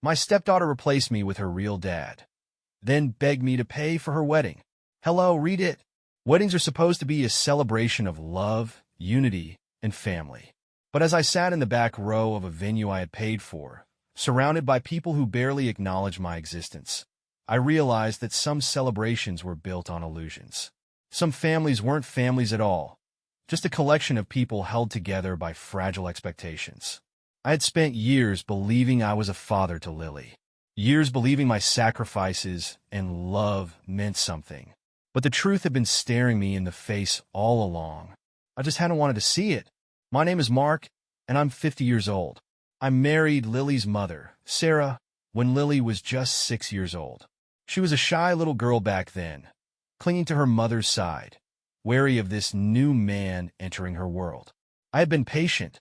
My stepdaughter replaced me with her real dad, then begged me to pay for her wedding. Hello, read it. Weddings are supposed to be a celebration of love, unity, and family. But as I sat in the back row of a venue I had paid for, surrounded by people who barely acknowledged my existence, I realized that some celebrations were built on illusions. Some families weren't families at all, just a collection of people held together by fragile expectations. I had spent years believing I was a father to Lily, years believing my sacrifices and love meant something. But the truth had been staring me in the face all along. I just hadn't wanted to see it. My name is Mark, and I'm 50 years old. I married Lily's mother, Sarah, when Lily was just 6 years old. She was a shy little girl back then, clinging to her mother's side, wary of this new man entering her world. I had been patient,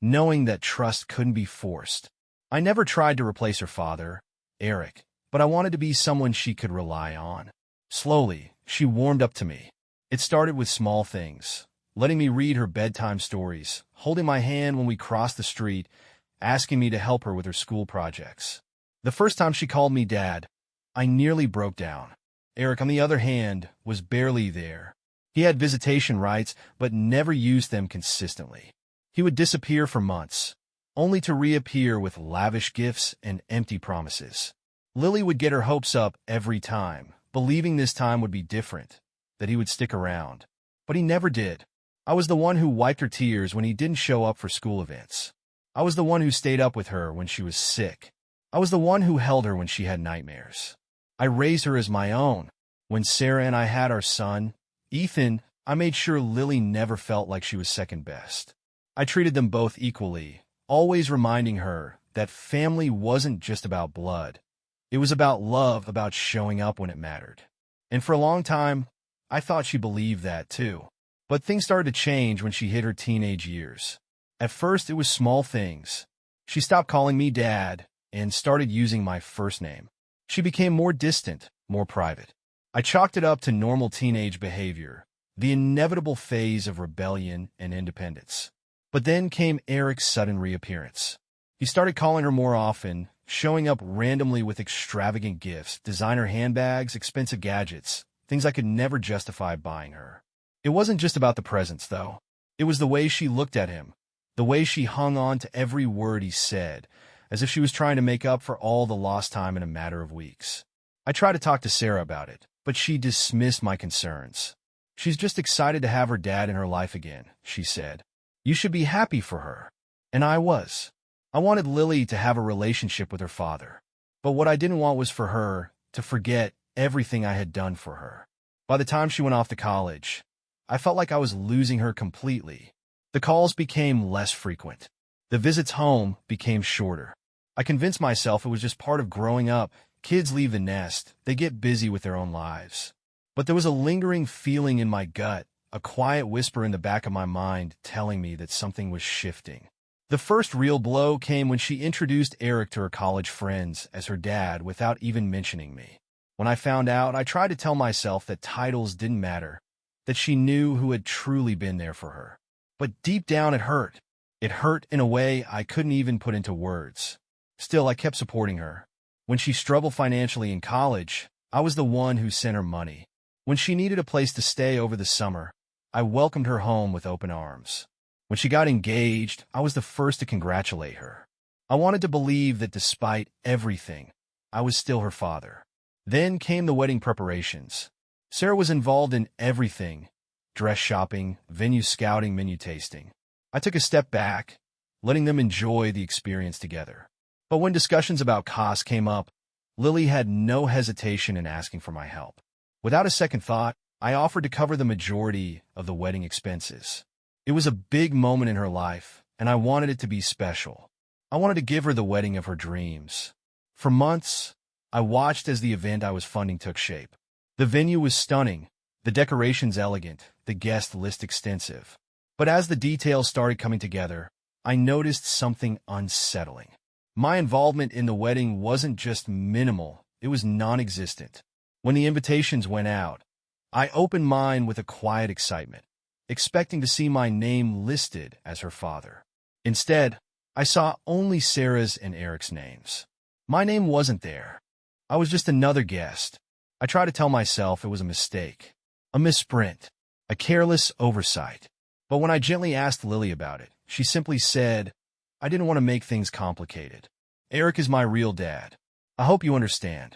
knowing that trust couldn't be forced. I never tried to replace her father, Eric, but I wanted to be someone she could rely on. Slowly, she warmed up to me. It started with small things, letting me read her bedtime stories, holding my hand when we crossed the street, asking me to help her with her school projects. The first time she called me Dad, I nearly broke down. Eric, on the other hand, was barely there. He had visitation rights, but never used them consistently. He would disappear for months, only to reappear with lavish gifts and empty promises. Lily would get her hopes up every time, believing this time would be different, that he would stick around. But he never did. I was the one who wiped her tears when he didn't show up for school events. I was the one who stayed up with her when she was sick. I was the one who held her when she had nightmares. I raised her as my own. When Sarah and I had our son, Ethan, I made sure Lily never felt like she was second best. I treated them both equally, always reminding her that family wasn't just about blood. It was about love, about showing up when it mattered. And for a long time, I thought she believed that too. But things started to change when she hit her teenage years. At first, it was small things. She stopped calling me Dad and started using my first name. She became more distant, more private. I chalked it up to normal teenage behavior, the inevitable phase of rebellion and independence. But then came Eric's sudden reappearance. He started calling her more often, showing up randomly with extravagant gifts, designer handbags, expensive gadgets, things I could never justify buying her. It wasn't just about the presents, though. It was the way she looked at him, the way she hung on to every word he said, as if she was trying to make up for all the lost time in a matter of weeks. I tried to talk to Sarah about it, but she dismissed my concerns. She's just excited to have her dad in her life again, she said. You should be happy for her. And I was. I wanted Lily to have a relationship with her father. But what I didn't want was for her to forget everything I had done for her. By the time she went off to college, I felt like I was losing her completely. The calls became less frequent. The visits home became shorter. I convinced myself it was just part of growing up. Kids leave the nest. They get busy with their own lives. But there was a lingering feeling in my gut, a quiet whisper in the back of my mind telling me that something was shifting. The first real blow came when she introduced Eric to her college friends as her dad without even mentioning me. When I found out, I tried to tell myself that titles didn't matter, that she knew who had truly been there for her. But deep down it hurt. It hurt in a way I couldn't even put into words. Still, I kept supporting her. When she struggled financially in college, I was the one who sent her money. When she needed a place to stay over the summer, I welcomed her home with open arms. When she got engaged, I was the first to congratulate her. I wanted to believe that despite everything, I was still her father. Then came the wedding preparations. Sarah was involved in everything: dress shopping, venue scouting, menu tasting. I took a step back, letting them enjoy the experience together. But when discussions about costs came up, Lily had no hesitation in asking for my help. Without a second thought, I offered to cover the majority of the wedding expenses. It was a big moment in her life, and I wanted it to be special. I wanted to give her the wedding of her dreams. For months, I watched as the event I was funding took shape. The venue was stunning, the decorations elegant, the guest list extensive. But as the details started coming together, I noticed something unsettling. My involvement in the wedding wasn't just minimal, it was non-existent. When the invitations went out, I opened mine with a quiet excitement, expecting to see my name listed as her father. Instead, I saw only Sarah's and Eric's names. My name wasn't there. I was just another guest. I tried to tell myself it was a mistake, a misprint, a careless oversight. But when I gently asked Lily about it, she simply said, I didn't want to make things complicated. Eric is my real dad. I hope you understand.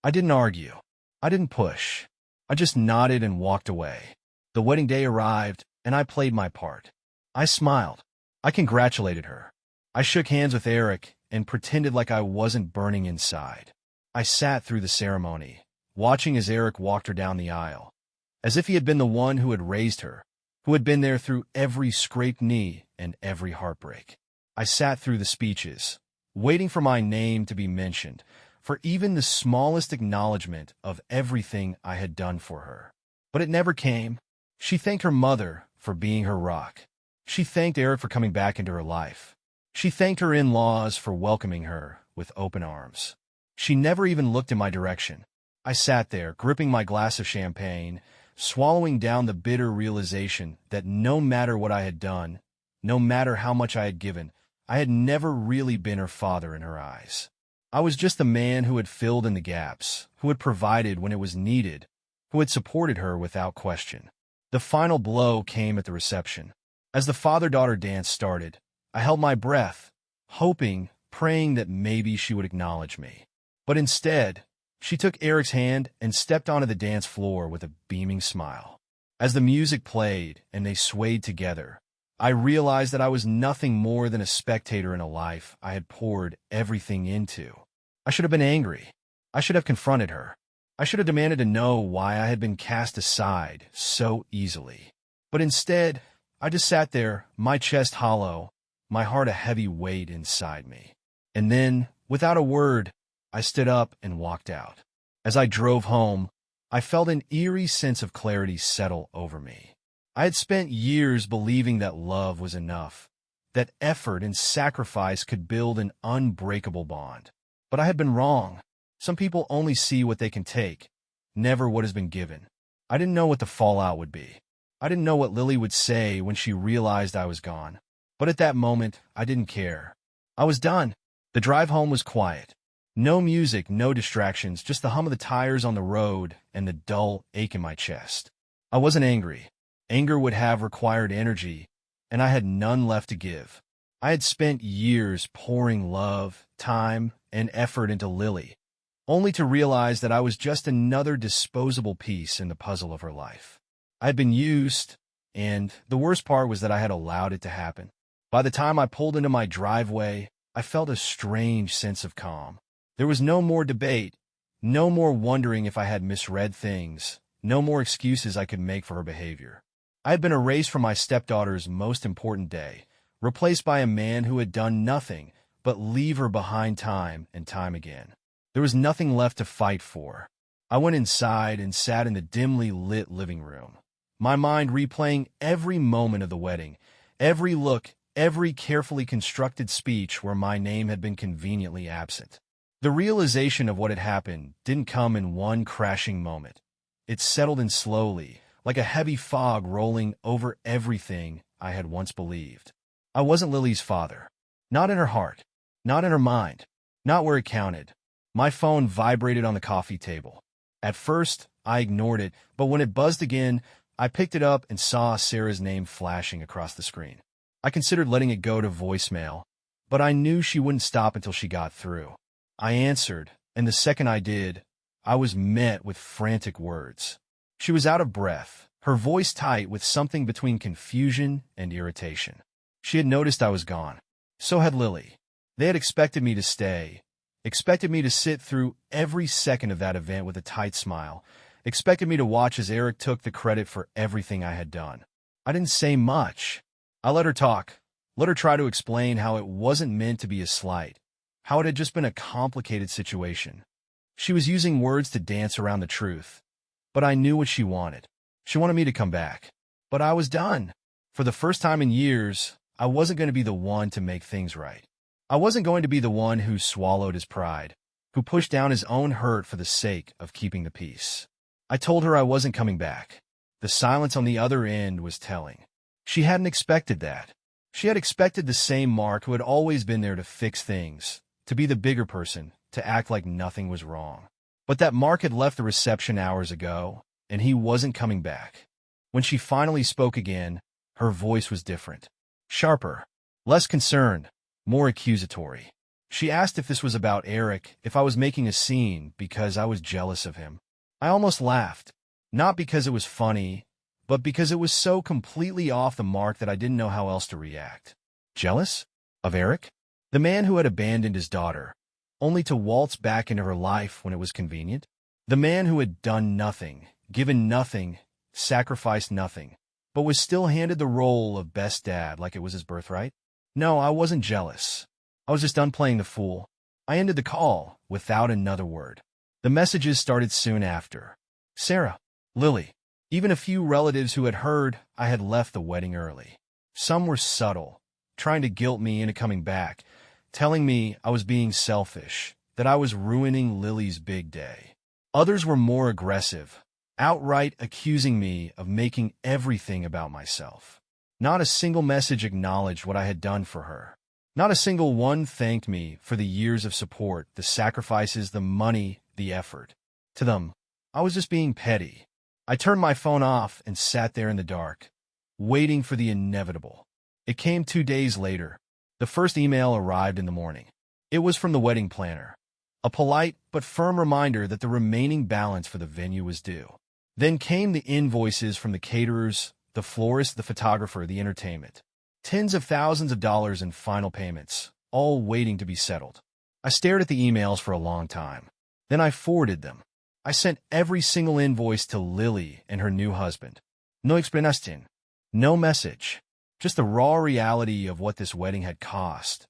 I didn't argue. I didn't push. I just nodded and walked away. The wedding day arrived, and I played my part. I smiled. I congratulated her. I shook hands with Eric and pretended like I wasn't burning inside. I sat through the ceremony, watching as Eric walked her down the aisle, as if he had been the one who had raised her, who had been there through every scraped knee and every heartbreak. I sat through the speeches, waiting for my name to be mentioned, for even the smallest acknowledgement of everything I had done for her. But it never came. She thanked her mother for being her rock. She thanked Eric for coming back into her life. She thanked her in-laws for welcoming her with open arms. She never even looked in my direction. I sat there, gripping my glass of champagne, swallowing down the bitter realization that no matter what I had done, no matter how much I had given, I had never really been her father in her eyes. I was just the man who had filled in the gaps, who had provided when it was needed, who had supported her without question. The final blow came at the reception. As the father-daughter dance started, I held my breath, hoping, praying that maybe she would acknowledge me. But instead, she took Eric's hand and stepped onto the dance floor with a beaming smile. As the music played and they swayed together, I realized that I was nothing more than a spectator in a life I had poured everything into. I should have been angry. I should have confronted her. I should have demanded to know why I had been cast aside so easily. But instead, I just sat there, my chest hollow, my heart a heavy weight inside me. And then, without a word, I stood up and walked out. As I drove home, I felt an eerie sense of clarity settle over me. I had spent years believing that love was enough, that effort and sacrifice could build an unbreakable bond. But I had been wrong. Some people only see what they can take, never what has been given. I didn't know what the fallout would be. I didn't know what Lily would say when she realized I was gone. But at that moment, I didn't care. I was done. The drive home was quiet. No music, no distractions, just the hum of the tires on the road and the dull ache in my chest. I wasn't angry. Anger would have required energy, and I had none left to give. I had spent years pouring love, time, and effort into Lily, only to realize that I was just another disposable piece in the puzzle of her life. I had been used, and the worst part was that I had allowed it to happen. By the time I pulled into my driveway, I felt a strange sense of calm. There was no more debate, no more wondering if I had misread things, no more excuses I could make for her behavior. I had been erased from my stepdaughter's most important day, replaced by a man who had done nothing but leave her behind time and time again. There was nothing left to fight for. I went inside and sat in the dimly lit living room, my mind replaying every moment of the wedding, every look, every carefully constructed speech where my name had been conveniently absent. The realization of what had happened didn't come in one crashing moment. It settled in slowly, like a heavy fog rolling over everything I had once believed. I wasn't Lily's father. Not in her heart. Not in her mind. Not where it counted. My phone vibrated on the coffee table. At first, I ignored it, but when it buzzed again, I picked it up and saw Sarah's name flashing across the screen. I considered letting it go to voicemail, but I knew she wouldn't stop until she got through. I answered, and the second I did, I was met with frantic words. She was out of breath, her voice tight with something between confusion and irritation. She had noticed I was gone. So had Lily. They had expected me to stay, expected me to sit through every second of that event with a tight smile, expected me to watch as Eric took the credit for everything I had done. I didn't say much. I let her talk, let her try to explain how it wasn't meant to be a slight, how it had just been a complicated situation. She was using words to dance around the truth, but I knew what she wanted. She wanted me to come back. But I was done. For the first time in years, I wasn't going to be the one to make things right. I wasn't going to be the one who swallowed his pride, who pushed down his own hurt for the sake of keeping the peace. I told her I wasn't coming back. The silence on the other end was telling. She hadn't expected that. She had expected the same Mark who had always been there to fix things, to be the bigger person, to act like nothing was wrong. But that Mark had left the reception hours ago, and he wasn't coming back. When she finally spoke again, her voice was different. Sharper. Less concerned. More accusatory. She asked if this was about Eric, if I was making a scene because I was jealous of him. I almost laughed. Not because it was funny, but because it was so completely off the mark that I didn't know how else to react. Jealous? Of Eric? The man who had abandoned his daughter, only to waltz back into her life when it was convenient? The man who had done nothing, given nothing, sacrificed nothing, but was still handed the role of best dad like it was his birthright? No, I wasn't jealous. I was just done playing the fool. I ended the call without another word. The messages started soon after. Sarah, Lily, even a few relatives who had heard I had left the wedding early. Some were subtle, trying to guilt me into coming back, telling me I was being selfish, that I was ruining Lily's big day. Others were more aggressive, outright accusing me of making everything about myself. Not a single message acknowledged what I had done for her. Not a single one thanked me for the years of support, the sacrifices, the money, the effort. To them, I was just being petty. I turned my phone off and sat there in the dark, waiting for the inevitable. It came 2 days later. The first email arrived in the morning. It was from the wedding planner. A polite but firm reminder that the remaining balance for the venue was due. Then came the invoices from the caterers, the florist, the photographer, the entertainment. Tens of thousands of dollars in final payments, all waiting to be settled. I stared at the emails for a long time. Then I forwarded them. I sent every single invoice to Lily and her new husband. No explanación. No message. Just the raw reality of what this wedding had cost.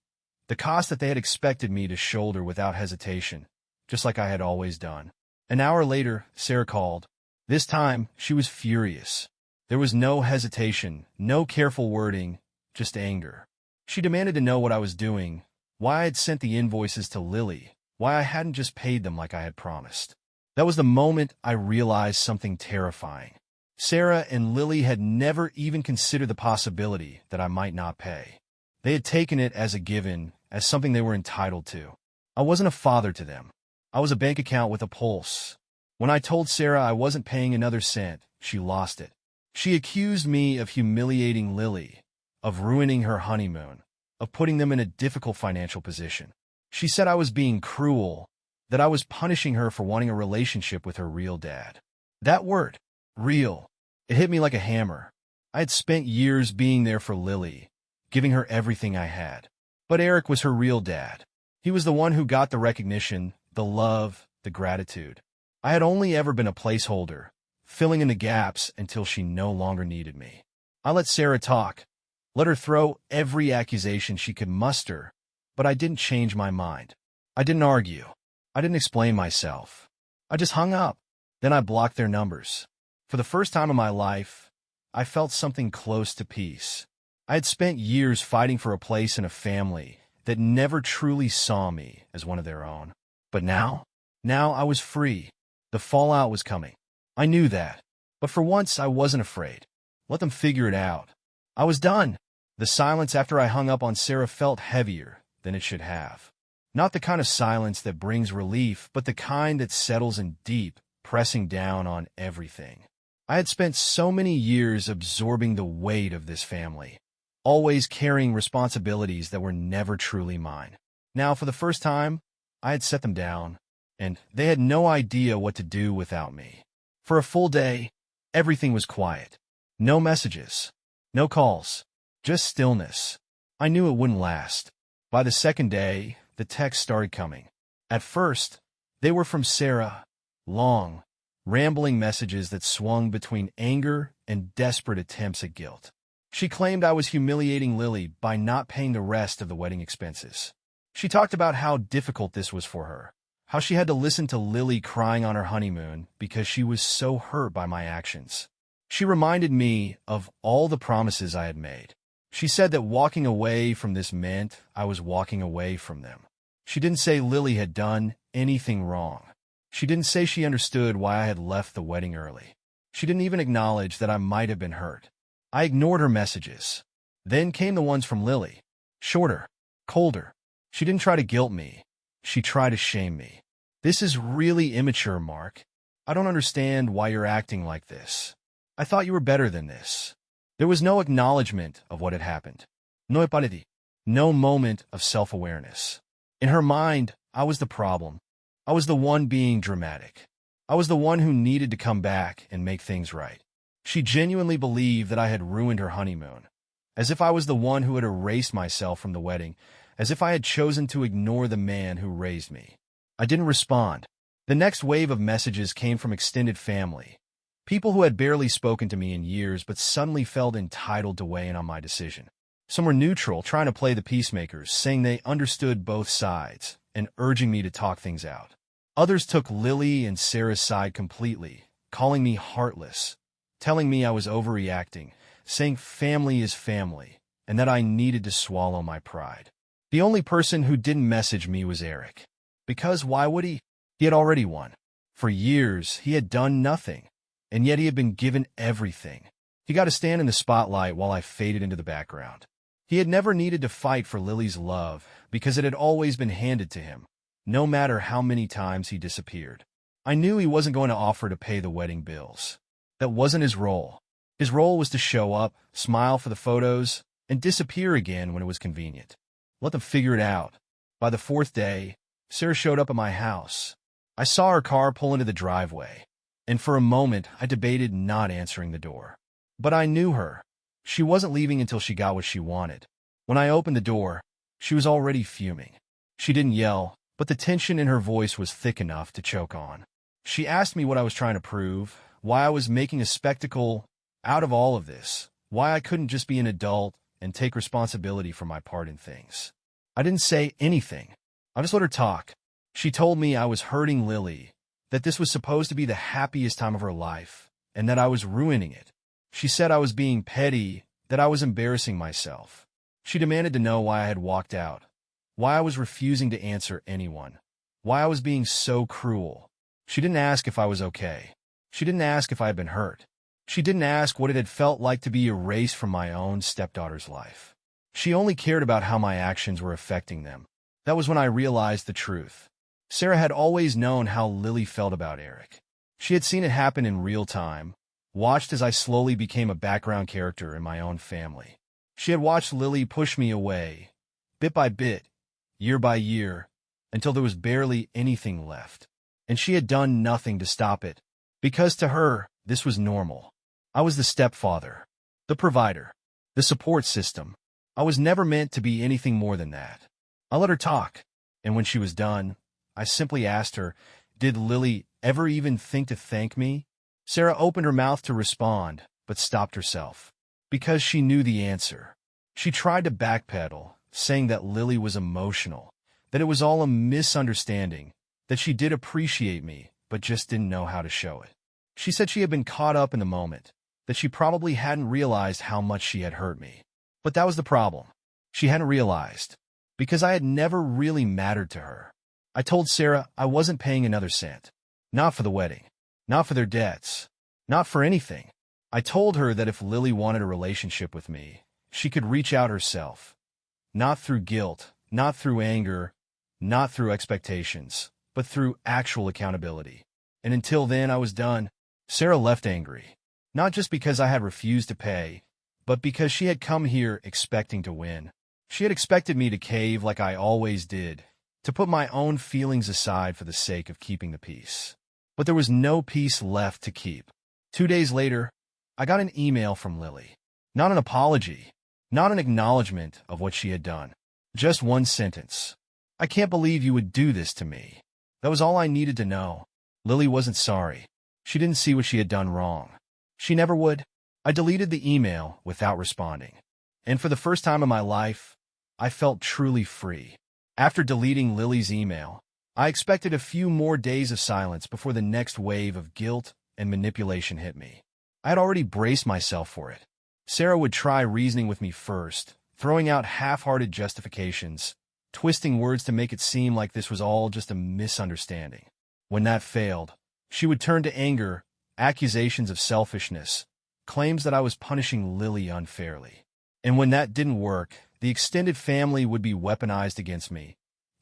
The cost that they had expected me to shoulder without hesitation, just like I had always done. An hour later, Sarah called. This time, she was furious. There was no hesitation, no careful wording, just anger. She demanded to know what I was doing, why I had sent the invoices to Lily, why I hadn't just paid them like I had promised. That was the moment I realized something terrifying. Sarah and Lily had never even considered the possibility that I might not pay. They had taken it as a given, as something they were entitled to. I wasn't a father to them. I was a bank account with a pulse. When I told Sarah I wasn't paying another cent, she lost it. She accused me of humiliating Lily, of ruining her honeymoon, of putting them in a difficult financial position. She said I was being cruel, that I was punishing her for wanting a relationship with her real dad. That word, real, it hit me like a hammer. I had spent years being there for Lily, giving her everything I had. But Eric was her real dad. He was the one who got the recognition, the love, the gratitude. I had only ever been a placeholder, filling in the gaps until she no longer needed me. I let Sarah talk, let her throw every accusation she could muster, but I didn't change my mind. I didn't argue. I didn't explain myself. I just hung up. Then I blocked their numbers. For the first time in my life, I felt something close to peace. I had spent years fighting for a place in a family that never truly saw me as one of their own. But now I was free. The fallout was coming. I knew that. But for once, I wasn't afraid. Let them figure it out. I was done. The silence after I hung up on Sarah felt heavier than it should have. Not the kind of silence that brings relief, but the kind that settles in deep, pressing down on everything. I had spent so many years absorbing the weight of this family, always carrying responsibilities that were never truly mine. Now, for the first time, I had set them down, and they had no idea what to do without me. For a full day, everything was quiet. No messages, no calls, just stillness. I knew it wouldn't last. By the second day, the texts started coming. At first, they were from Sarah, long, rambling messages that swung between anger and desperate attempts at guilt. She claimed I was humiliating Lily by not paying the rest of the wedding expenses. She talked about how difficult this was for her, how she had to listen to Lily crying on her honeymoon because she was so hurt by my actions. She reminded me of all the promises I had made. She said that walking away from this meant I was walking away from them. She didn't say Lily had done anything wrong. She didn't say she understood why I had left the wedding early. She didn't even acknowledge that I might have been hurt. I ignored her messages. Then came the ones from Lily. Shorter, colder. She didn't try to guilt me. She tried to shame me. This is really immature, Mark. I don't understand why you're acting like this. I thought you were better than this. There was no acknowledgement of what had happened. No empathy. No moment of self-awareness. In her mind, I was the problem. I was the one being dramatic. I was the one who needed to come back and make things right. She genuinely believed that I had ruined her honeymoon, as if I was the one who had erased myself from the wedding, as if I had chosen to ignore the man who raised me. I didn't respond. The next wave of messages came from extended family, people who had barely spoken to me in years but suddenly felt entitled to weigh in on my decision. Some were neutral, trying to play the peacemakers, saying they understood both sides and urging me to talk things out. Others took Lily and Sarah's side completely, calling me heartless, telling me I was overreacting, saying family is family, and that I needed to swallow my pride. The only person who didn't message me was Eric. Because why would he? He had already won. For years, he had done nothing, and yet he had been given everything. He got to stand in the spotlight while I faded into the background. He had never needed to fight for Lily's love because it had always been handed to him, no matter how many times he disappeared. I knew he wasn't going to offer to pay the wedding bills. That wasn't his role. His role was to show up, smile for the photos, and disappear again when it was convenient. Let them figure it out. By the fourth day, Sarah showed up at my house. I saw her car pull into the driveway, and for a moment I debated not answering the door. But I knew her. She wasn't leaving until she got what she wanted. When I opened the door, she was already fuming. She didn't yell, but the tension in her voice was thick enough to choke on. She asked me what I was trying to prove, why I was making a spectacle out of all of this, why I couldn't just be an adult and take responsibility for my part in things. I didn't say anything. I just let her talk. She told me I was hurting Lily, that this was supposed to be the happiest time of her life, and that I was ruining it. She said I was being petty, that I was embarrassing myself. She demanded to know why I had walked out, why I was refusing to answer anyone, why I was being so cruel. She didn't ask if I was okay. She didn't ask if I had been hurt. She didn't ask what it had felt like to be erased from my own stepdaughter's life. She only cared about how my actions were affecting them. That was when I realized the truth. Sarah had always known how Lily felt about Eric. She had seen it happen in real time, watched as I slowly became a background character in my own family. She had watched Lily push me away, bit by bit, year by year, until there was barely anything left. And she had done nothing to stop it, because to her, this was normal. I was the stepfather, the provider, the support system. I was never meant to be anything more than that. I let her talk, and when she was done, I simply asked her, did Lily ever even think to thank me? Sarah opened her mouth to respond, but stopped herself, because she knew the answer. She tried to backpedal, saying that Lily was emotional, that it was all a misunderstanding, that she did appreciate me, but just didn't know how to show it. She said she had been caught up in the moment, that she probably hadn't realized how much she had hurt me. But that was the problem. She hadn't realized, because I had never really mattered to her. I told Sarah I wasn't paying another cent. Not for the wedding. Not for their debts. Not for anything. I told her that if Lily wanted a relationship with me, she could reach out herself. Not through guilt, not through anger, not through expectations, but through actual accountability. And until then, I was done. Sarah left angry. Not just because I had refused to pay, but because she had come here expecting to win. She had expected me to cave like I always did, to put my own feelings aside for the sake of keeping the peace. But there was no peace left to keep. 2 days later, I got an email from Lily. Not an apology, not an acknowledgement of what she had done. Just one sentence. I can't believe you would do this to me. That was all I needed to know. Lily wasn't sorry. She didn't see what she had done wrong. She never would. I deleted the email without responding. And for the first time in my life, I felt truly free. After deleting Lily's email, I expected a few more days of silence before the next wave of guilt and manipulation hit me. I had already braced myself for it. Sarah would try reasoning with me first, throwing out half-hearted justifications, twisting words to make it seem like this was all just a misunderstanding. When that failed, she would turn to anger, accusations of selfishness, claims that I was punishing Lily unfairly. And when that didn't work, the extended family would be weaponized against me,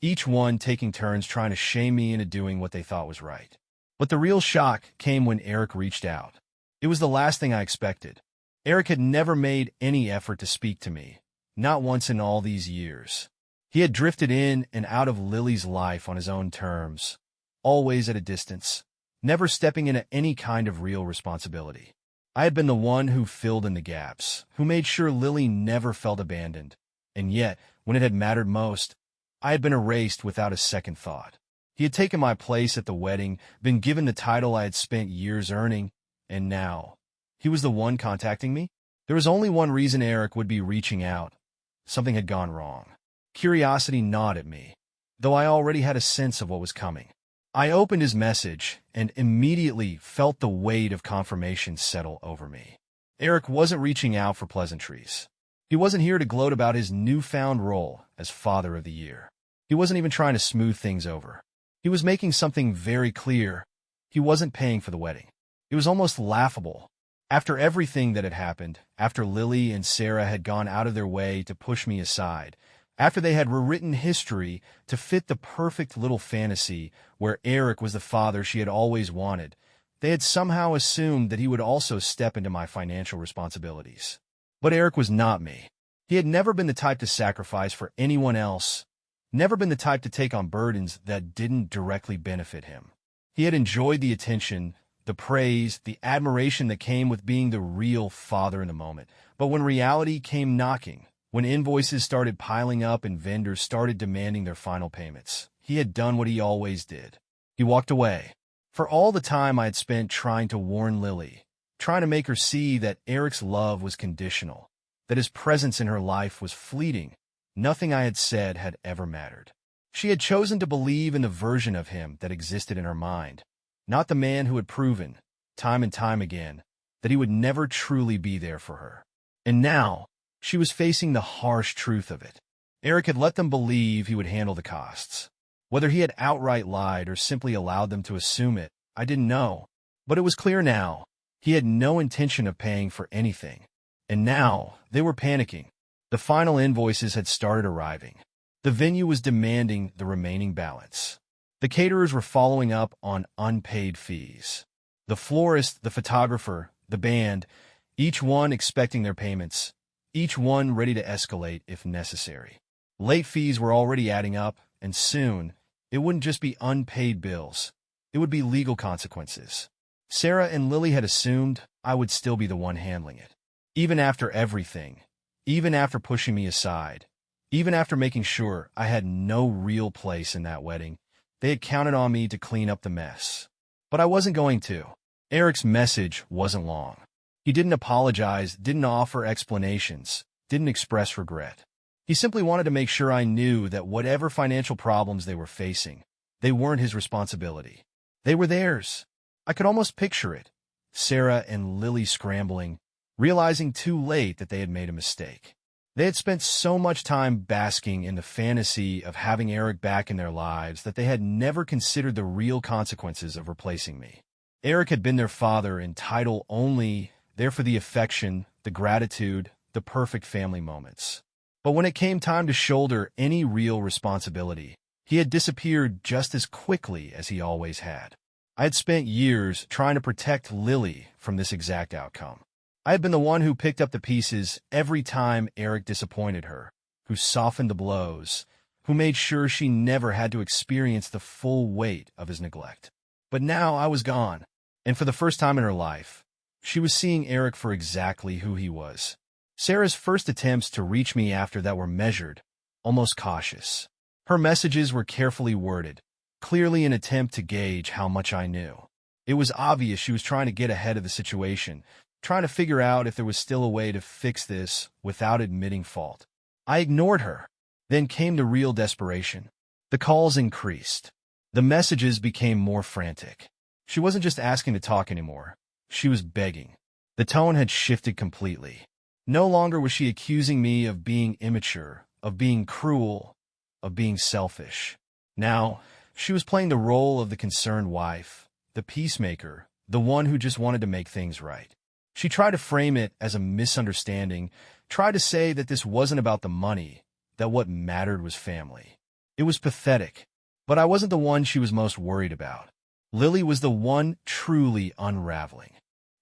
each one taking turns trying to shame me into doing what they thought was right. But the real shock came when Eric reached out. It was the last thing I expected. Eric had never made any effort to speak to me, not once in all these years. He had drifted in and out of Lily's life on his own terms, always at a distance, never stepping into any kind of real responsibility. I had been the one who filled in the gaps, who made sure Lily never felt abandoned, and yet, when it had mattered most, I had been erased without a second thought. He had taken my place at the wedding, been given the title I had spent years earning, and now, he was the one contacting me? There was only one reason Eric would be reaching out. Something had gone wrong. Curiosity gnawed at me, though I already had a sense of what was coming. I opened his message and immediately felt the weight of confirmation settle over me. Eric wasn't reaching out for pleasantries. He wasn't here to gloat about his newfound role as Father of the Year. He wasn't even trying to smooth things over. He was making something very clear. He wasn't paying for the wedding. It was almost laughable. After everything that had happened, after Lily and Sarah had gone out of their way to push me aside, after they had rewritten history to fit the perfect little fantasy where Eric was the father she had always wanted, they had somehow assumed that he would also step into my financial responsibilities. But Eric was not me. He had never been the type to sacrifice for anyone else, never been the type to take on burdens that didn't directly benefit him. He had enjoyed the attention, the praise, the admiration that came with being the real father in the moment. But when reality came knocking, when invoices started piling up and vendors started demanding their final payments, he had done what he always did. He walked away. For all the time I had spent trying to warn Lily, trying to make her see that Eric's love was conditional, that his presence in her life was fleeting, nothing I had said had ever mattered. She had chosen to believe in the version of him that existed in her mind, not the man who had proven, time and time again, that he would never truly be there for her. And now, she was facing the harsh truth of it. Eric had let them believe he would handle the costs. Whether he had outright lied or simply allowed them to assume it, I didn't know. But it was clear now, he had no intention of paying for anything. And now, they were panicking. The final invoices had started arriving. The venue was demanding the remaining balance. The caterers were following up on unpaid fees. The florist, the photographer, the band, each one expecting their payments, each one ready to escalate if necessary. Late fees were already adding up, and soon, it wouldn't just be unpaid bills. It would be legal consequences. Sarah and Lily had assumed I would still be the one handling it. Even after everything, even after pushing me aside, even after making sure I had no real place in that wedding, they had counted on me to clean up the mess. But I wasn't going to. Eric's message wasn't long. He didn't apologize, didn't offer explanations, didn't express regret. He simply wanted to make sure I knew that whatever financial problems they were facing, they weren't his responsibility. They were theirs. I could almost picture it. Sarah and Lily scrambling, realizing too late that they had made a mistake. They had spent so much time basking in the fantasy of having Eric back in their lives that they had never considered the real consequences of replacing me. Eric had been their father in title only, there for the affection, the gratitude, the perfect family moments. But when it came time to shoulder any real responsibility, he had disappeared just as quickly as he always had. I had spent years trying to protect Lily from this exact outcome. I had been the one who picked up the pieces every time Eric disappointed her, who softened the blows, who made sure she never had to experience the full weight of his neglect. But now I was gone, and for the first time in her life, she was seeing Eric for exactly who he was. Sarah's first attempts to reach me after that were measured, almost cautious. Her messages were carefully worded, clearly an attempt to gauge how much I knew. It was obvious she was trying to get ahead of the situation, trying to figure out if there was still a way to fix this without admitting fault. I ignored her. Then came the real desperation. The calls increased. The messages became more frantic. She wasn't just asking to talk anymore. She was begging. The tone had shifted completely. No longer was she accusing me of being immature, of being cruel, of being selfish. Now, she was playing the role of the concerned wife, the peacemaker, the one who just wanted to make things right. She tried to frame it as a misunderstanding, tried to say that this wasn't about the money, that what mattered was family. It was pathetic, but I wasn't the one she was most worried about. Lily was the one truly unraveling.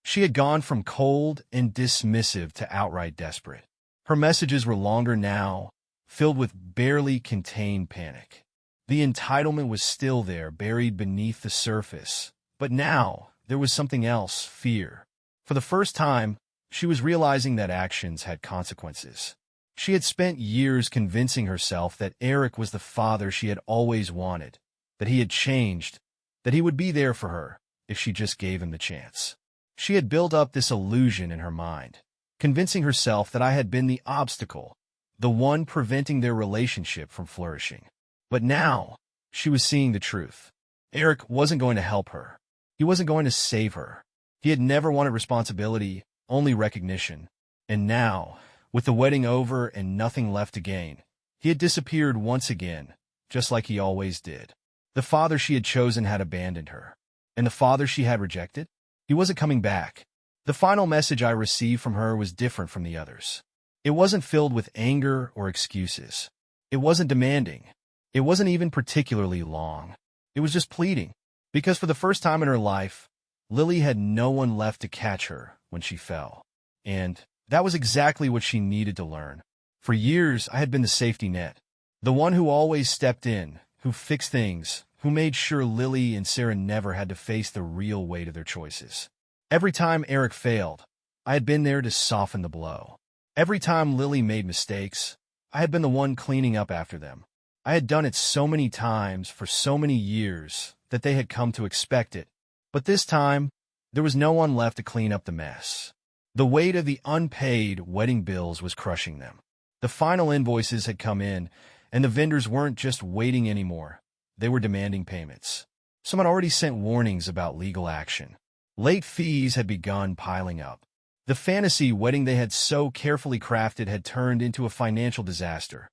She had gone from cold and dismissive to outright desperate. Her messages were longer now, filled with barely contained panic. The entitlement was still there, buried beneath the surface. But now, there was something else, fear. For the first time, she was realizing that actions had consequences. She had spent years convincing herself that Eric was the father she had always wanted, that he had changed, that he would be there for her if she just gave him the chance. She had built up this illusion in her mind, convincing herself that I had been the obstacle, the one preventing their relationship from flourishing. But now, she was seeing the truth. Eric wasn't going to help her. He wasn't going to save her. He had never wanted responsibility, only recognition. And now, with the wedding over and nothing left to gain, he had disappeared once again, just like he always did. The father she had chosen had abandoned her. And the father she had rejected? He wasn't coming back. The final message I received from her was different from the others. It wasn't filled with anger or excuses. It wasn't demanding. It wasn't even particularly long. It was just pleading. Because for the first time in her life, Lily had no one left to catch her when she fell. And that was exactly what she needed to learn. For years, I had been the safety net. The one who always stepped in, who fixed things, who made sure Lily and Sarah never had to face the real weight of their choices. Every time Eric failed, I had been there to soften the blow. Every time Lily made mistakes, I had been the one cleaning up after them. I had done it so many times for so many years that they had come to expect it. But this time, there was no one left to clean up the mess. The weight of the unpaid wedding bills was crushing them. The final invoices had come in, and the vendors weren't just waiting anymore. They were demanding payments. Some had already sent warnings about legal action. Late fees had begun piling up. The fantasy wedding they had so carefully crafted had turned into a financial disaster.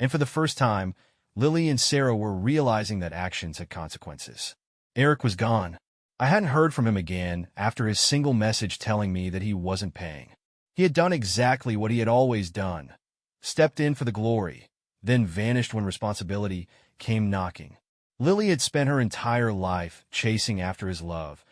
And for the first time, Lily and Sarah were realizing that actions had consequences. Eric was gone. I hadn't heard from him again after his single message telling me that he wasn't paying. He had done exactly what he had always done. Stepped in for the glory, then vanished when responsibility came knocking. Lily had spent her entire life chasing after his love,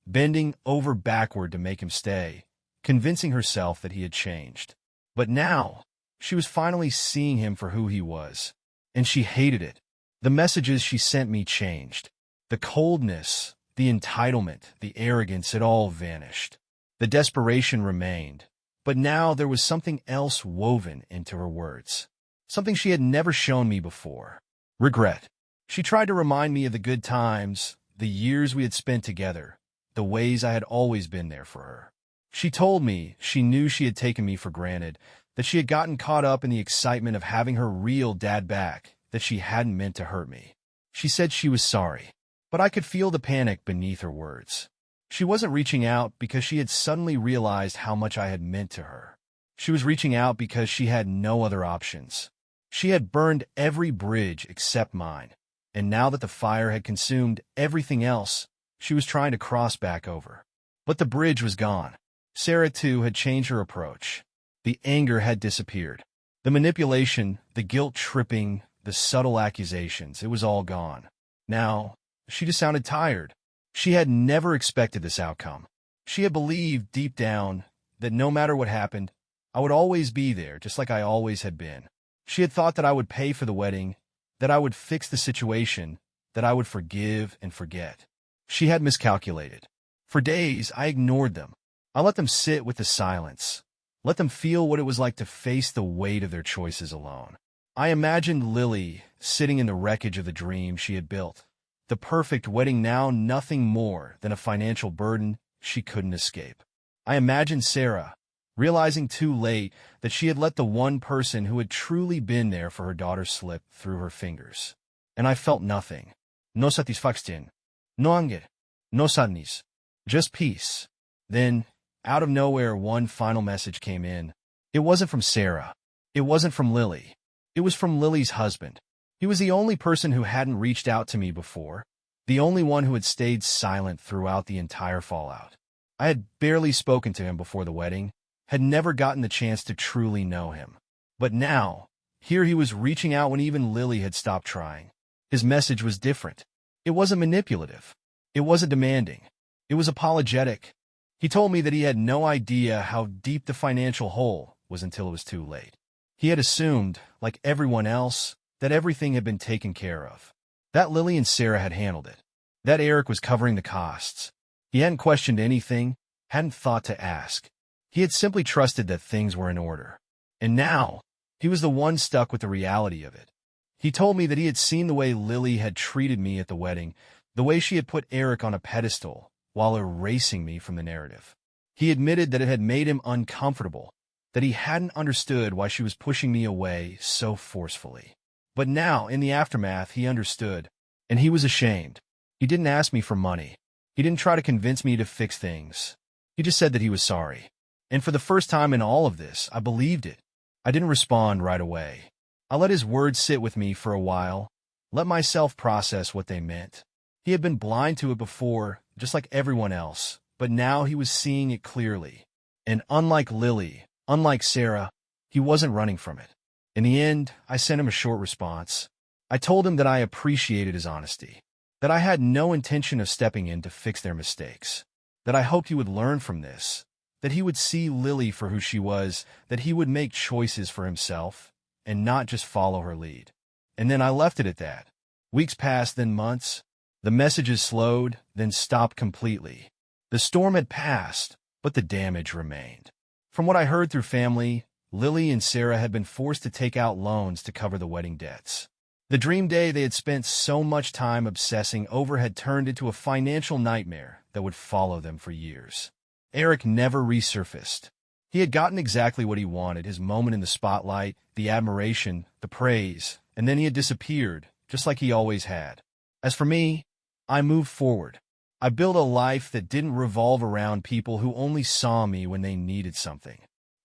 bending over backward to make him stay, convincing herself that he had changed. But now, she was finally seeing him for who he was. And she hated it. The messages she sent me changed. The coldness, the entitlement, the arrogance, it all vanished. The desperation remained. But now there was something else woven into her words. Something she had never shown me before. Regret. She tried to remind me of the good times, the years we had spent together, the ways I had always been there for her. She told me she knew she had taken me for granted, that she had gotten caught up in the excitement of having her real dad back, that she hadn't meant to hurt me. She said she was sorry, but I could feel the panic beneath her words. She wasn't reaching out because she had suddenly realized how much I had meant to her. She was reaching out because she had no other options. She had burned every bridge except mine, and now that the fire had consumed everything else, she was trying to cross back over. But the bridge was gone. Sarah, too, had changed her approach. The anger had disappeared. The manipulation, the guilt-tripping, the subtle accusations, it was all gone. Now, she just sounded tired. She had never expected this outcome. She had believed deep down that no matter what happened, I would always be there, just like I always had been. She had thought that I would pay for the wedding, that I would fix the situation, that I would forgive and forget. She had miscalculated. For days, I ignored them. I let them sit with the silence. Let them feel what it was like to face the weight of their choices alone. I imagined Lily sitting in the wreckage of the dream she had built. The perfect wedding, now nothing more than a financial burden she couldn't escape. I imagined Sarah, realizing too late that she had let the one person who had truly been there for her daughter slip through her fingers. And I felt nothing. No satisfaction. No anger. No sadness. Just peace. Then, out of nowhere, one final message came in. It wasn't from Sarah. It wasn't from Lily. It was from Lily's husband. He was the only person who hadn't reached out to me before, the only one who had stayed silent throughout the entire fallout. I had barely spoken to him before the wedding, had never gotten the chance to truly know him. But now, Here he was reaching out when even Lily had stopped trying. His message was different. It wasn't manipulative. It wasn't demanding. It was apologetic. He told me that he had no idea how deep the financial hole was until it was too late. He had assumed, like everyone else, that everything had been taken care of. That Lily and Sarah had handled it. That Eric was covering the costs. He hadn't questioned anything, hadn't thought to ask. He had simply trusted that things were in order. And now, he was the one stuck with the reality of it. He told me that he had seen the way Lily had treated me at the wedding, the way she had put Eric on a pedestal while erasing me from the narrative. He admitted that it had made him uncomfortable, that he hadn't understood why she was pushing me away so forcefully. But now, in the aftermath, he understood, and he was ashamed. He didn't ask me for money. He didn't try to convince me to fix things. He just said that he was sorry. And for the first time in all of this, I believed it. I didn't respond right away. I let his words sit with me for a while, let myself process what they meant. He had been blind to it before, just like everyone else, but now he was seeing it clearly. And unlike Lily, unlike Sarah, he wasn't running from it. In the end, I sent him a short response. I told him that I appreciated his honesty, that I had no intention of stepping in to fix their mistakes, that I hoped he would learn from this, that he would see Lily for who she was, that he would make choices for himself, and not just follow her lead. And then I left it at that. Weeks passed, then months. The messages slowed, then stopped completely. The storm had passed, but the damage remained. From what I heard through family, Lily and Sarah had been forced to take out loans to cover the wedding debts. The dream day they had spent so much time obsessing over had turned into a financial nightmare that would follow them for years. Eric never resurfaced. He had gotten exactly what he wanted, his moment in the spotlight, the admiration, the praise, and then he had disappeared, just like he always had. As for me, I moved forward. I built a life that didn't revolve around people who only saw me when they needed something.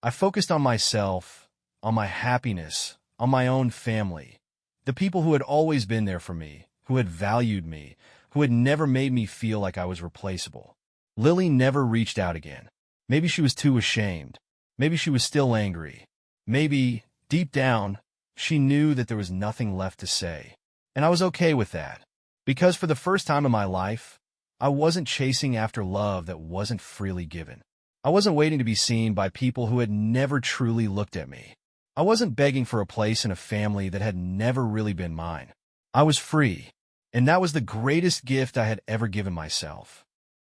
I focused on myself, on my happiness, on my own family, the people who had always been there for me, who had valued me, who had never made me feel like I was replaceable. Lily never reached out again. Maybe she was too ashamed. Maybe she was still angry. Maybe, deep down, she knew that there was nothing left to say. And I was okay with that. Because for the first time in my life, I wasn't chasing after love that wasn't freely given. I wasn't waiting to be seen by people who had never truly looked at me. I wasn't begging for a place in a family that had never really been mine. I was free, and that was the greatest gift I had ever given myself.